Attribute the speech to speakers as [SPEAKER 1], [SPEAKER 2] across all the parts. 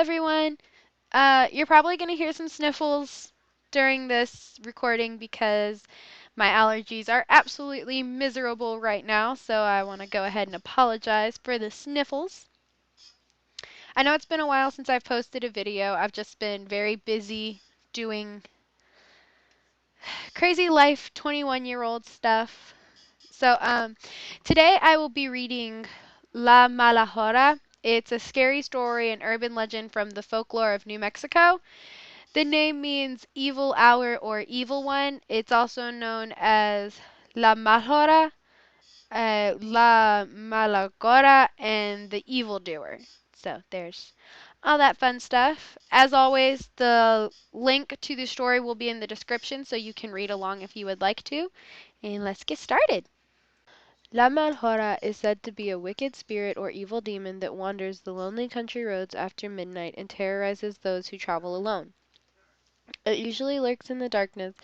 [SPEAKER 1] everyone. You're probably going to hear some sniffles during this recording because my allergies are absolutely miserable right now, so I want to go ahead and apologize for the sniffles. I know it's been a while since I've posted a video. I've just been very busy doing crazy life 21-year-old stuff. So today I will be reading La Mala Hora. It's a scary story and urban legend from the folklore of New Mexico. The name means evil hour or evil one. It's also known as La Malhora, La Malagora, and the evildoer. So there's all that fun stuff. As always, the link to the story will be in the description so you can read along if you would like to. And let's get started. La Malhora is said to be a wicked spirit or evil demon that wanders the lonely country roads after midnight and terrorizes those who travel alone. It usually lurks in the darkness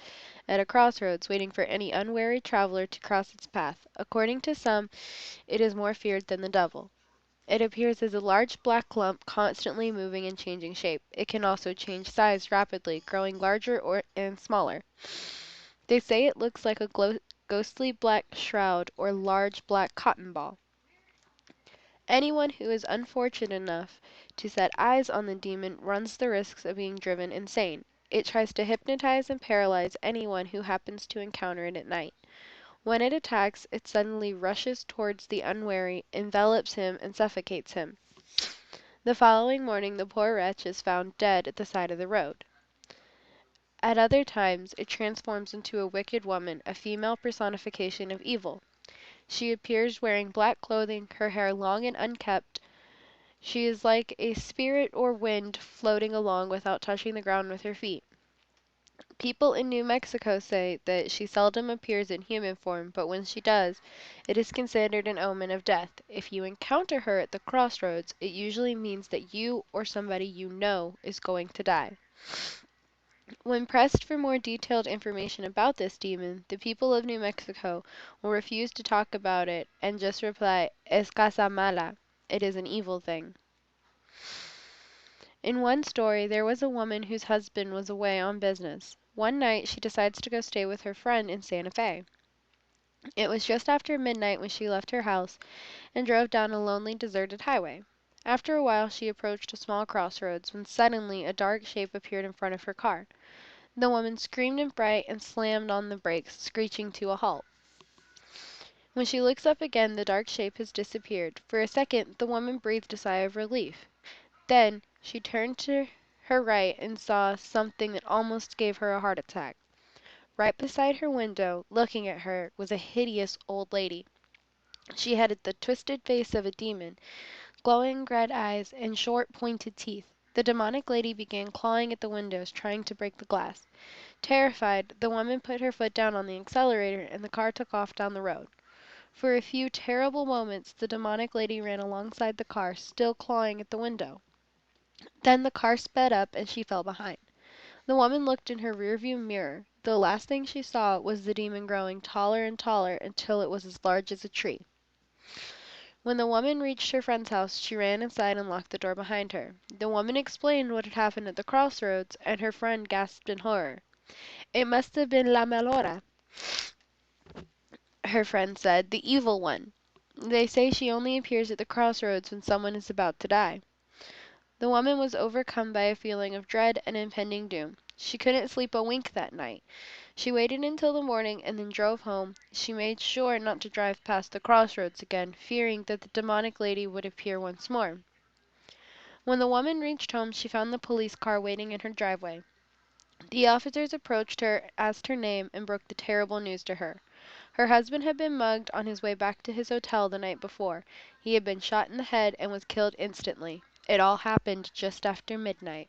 [SPEAKER 1] at a crossroads, waiting for any unwary traveler to cross its path. According to some, it is more feared than the devil. It appears as a large black lump constantly moving and changing shape. It can also change size rapidly, growing larger and smaller. They say it looks like a ghostly black shroud or large black cotton ball. Anyone who is unfortunate enough to set eyes on the demon runs the risks of being driven insane. It tries to hypnotize and paralyze anyone who happens to encounter it at night. When it attacks, it suddenly rushes towards the unwary, envelops him, and suffocates him. The following morning, the poor wretch is found dead at the side of the road. At other times, it transforms into a wicked woman, a female personification of evil. She appears wearing black clothing, her hair long and unkempt. She is like a spirit or wind floating along without touching the ground with her feet. People in New Mexico say that she seldom appears in human form, but when she does, it is considered an omen of death. If you encounter her at the crossroads, it usually means that you or somebody you know is going to die. When pressed for more detailed information about this demon, the people of New Mexico will refuse to talk about it and just reply, "Es casa mala." It is an evil thing. In one story, there was a woman whose husband was away on business. One night, she decides to go stay with her friend in Santa Fe. It was just after midnight when she left her house and drove down a lonely, deserted highway. After a while, she approached a small crossroads when suddenly a dark shape appeared in front of her car. The woman screamed in fright and slammed on the brakes, screeching to a halt. When she looks up again, the dark shape has disappeared. For a second, the woman breathed a sigh of relief. Then she turned to her right and saw something that almost gave her a heart attack. Right beside her window, looking at her, was a hideous old lady. She had the twisted face of a demon, glowing red eyes, and short, pointed teeth. The demonic lady began clawing at the windows, trying to break the glass. Terrified, the woman put her foot down on the accelerator, and the car took off down the road. For a few terrible moments, the demonic lady ran alongside the car, still clawing at the window. Then the car sped up, and she fell behind. The woman looked in her rearview mirror. The last thing she saw was the demon growing taller and taller until it was as large as a tree. When the woman reached her friend's house, she ran inside and locked the door behind her. The woman explained what had happened at the crossroads, and her friend gasped in horror. "It must have been La Malora," her friend said, "the evil one. They say she only appears at the crossroads when someone is about to die." The woman was overcome by a feeling of dread and impending doom. She couldn't sleep a wink that night. She waited until the morning and then drove home. She made sure not to drive past the crossroads again, fearing that the demonic lady would appear once more. When the woman reached home, she found the police car waiting in her driveway. The officers approached her, asked her name, and broke the terrible news to her. Her husband had been mugged on his way back to his hotel the night before. He had been shot in the head and was killed instantly. It all happened just after midnight.